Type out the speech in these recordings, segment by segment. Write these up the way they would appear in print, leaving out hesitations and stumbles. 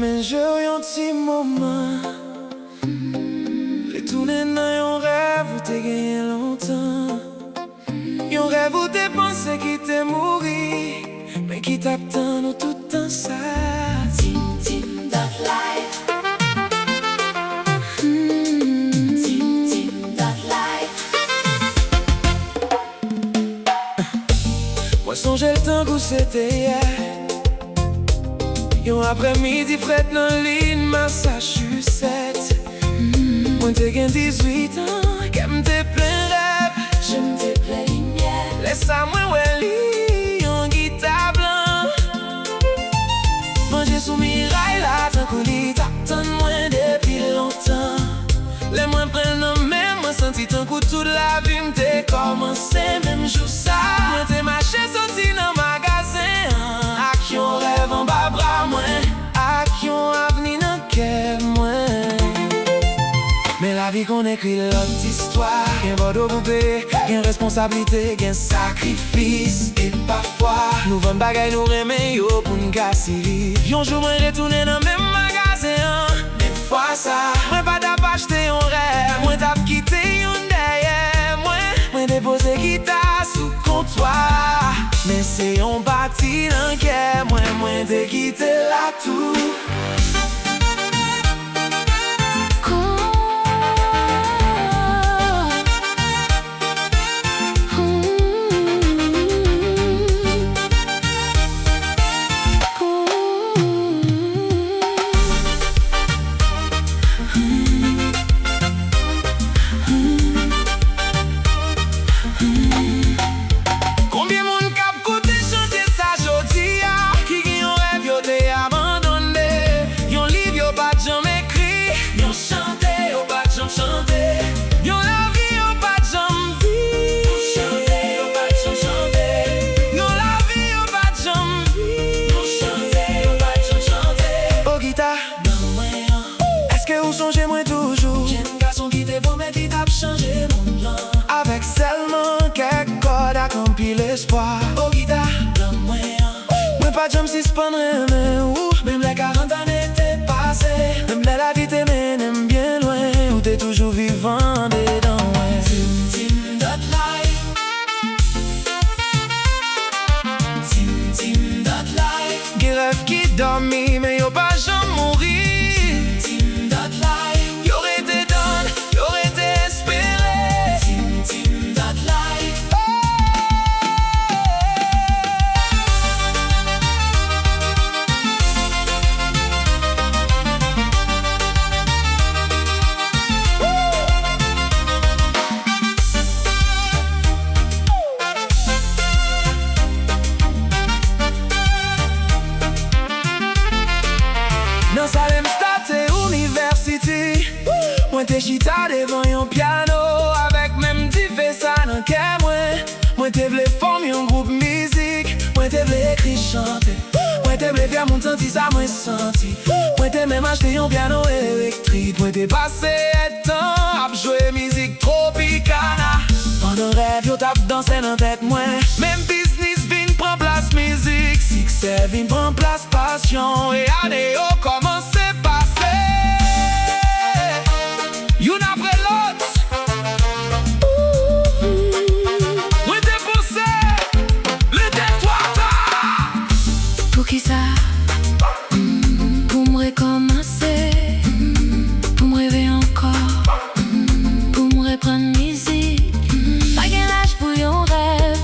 Mais je yon ti moment retourner dans yon rêve où t'es gagné longtemps. Yon rêve où t'es pensé qu'il t'est mouru, mais qui t'attend nous tout le temps ça. Tim Tim Dot Life. Tim Tim Dot Life. Moi songe le temps où c'était hier. Yon après-midi fret dans l'île Massachusetts. Moi t'es gain 18 ans, qu'aime t'es plein rêve. J'aime tes plein lumière. Laisse-moi ouais li, yon guitare blanc. Manger sous miraille là, tant qu'on lit, t'attends moi depuis longtemps. Les moins prennent en même, moi senti tant coup toute la vie m't'ai commencé même jour ça. Moi t'es marché sorti dans magasin, ak yon rêve en bas bras moi, ak yon avenir dans cœur moi. Mais la vie qu'on écrit l'autre histoire, y'a bordeaux poupée, y'a responsabilité, y'a sacrifice. Et parfois, nous vend bagay nous remet yo pour nous casser. Yon jour moi retourner dans même magasin. Des fois ça, moi pas d'ap acheter yon rêve, moi t'ap quitté yon derrière moi. Moi déposé guitare sous comptoir, mais c'est yon bâti dans cœur moi, moi t'ai quitté là tout. Songez-moi toujours, j'ai un garçon qui t'est beau mais qui t'a changé mon genre. Avec seulement quelques cordes accompli l'espoir. Oh guitare, donne-moi un. Moi pas de si se prendrait mais où même les 40 années t'es passé. Même la vie t'es mène bien loin, où t'es toujours vivant dedans ouais. Tim Tim Dot Life. Tim Tim Dot Life. Qui rêve qui dormi mais y'a pas jamais mourir. Dans Salem State University, moi t'es chita devant yon piano, avec même dit fait ça dans qu'est moi t'es vle former un groupe musique, moi t'es vle écrire chanter, moi t'es vle faire mon senti ça moi senti, moi t'es même acheté un piano électrique, moi t'es passé temps à jouer musique tropicana. Pendant rêve yo tape danser dans tête moi, même business vin prend place musique, succès vin prend place passion, et année yo commencé passer y'en après l'autre. Moi t'es poussé le détoir. Pour qui ça? Pour me recommencer, pour me rêver encore, pour me reprendre musique. Pas gain l'âge pour yon rêve,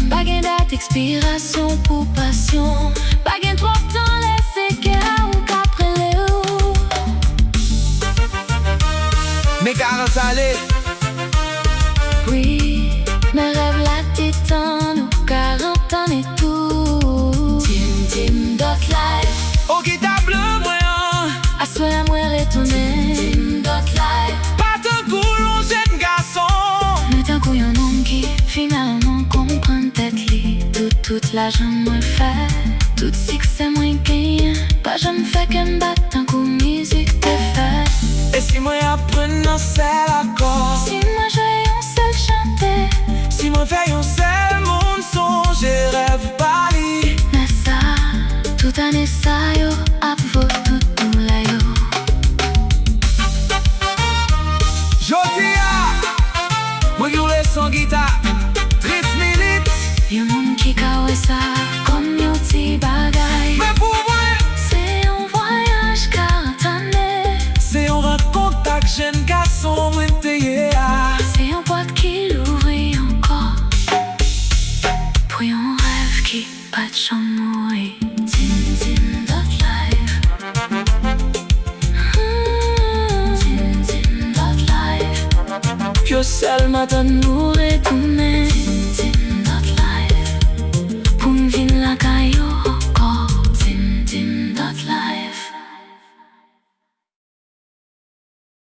pas gain date expiration pour passion, pas gain trop de temps laissé qu'à ou qu'après léo. Mes carences allées. Oui, mes rêves la titan, nous 40 ans et tout. Tim Tim Dot Life. Au guitare bleu moi à souhait moi retourner. Tim Tim Dot Life. pas tant coulon jeune garçon. Mais tant qu'on y un homme qui finalement comprend tête li. Toute l'argent moi fait, tout succès moi gagne. Pas jamais fait que m'battre tant qu'on musique te fait. Et si moi apprenant seul accord, Si moi j'ai un seul chanter, si moi fais un seul monde son, je rêve pas li. mais ça, toute année ça yo, à vous tout pas de chamouille. Tin tin of life. Tin tin of life. Yo seulement donne nourrir.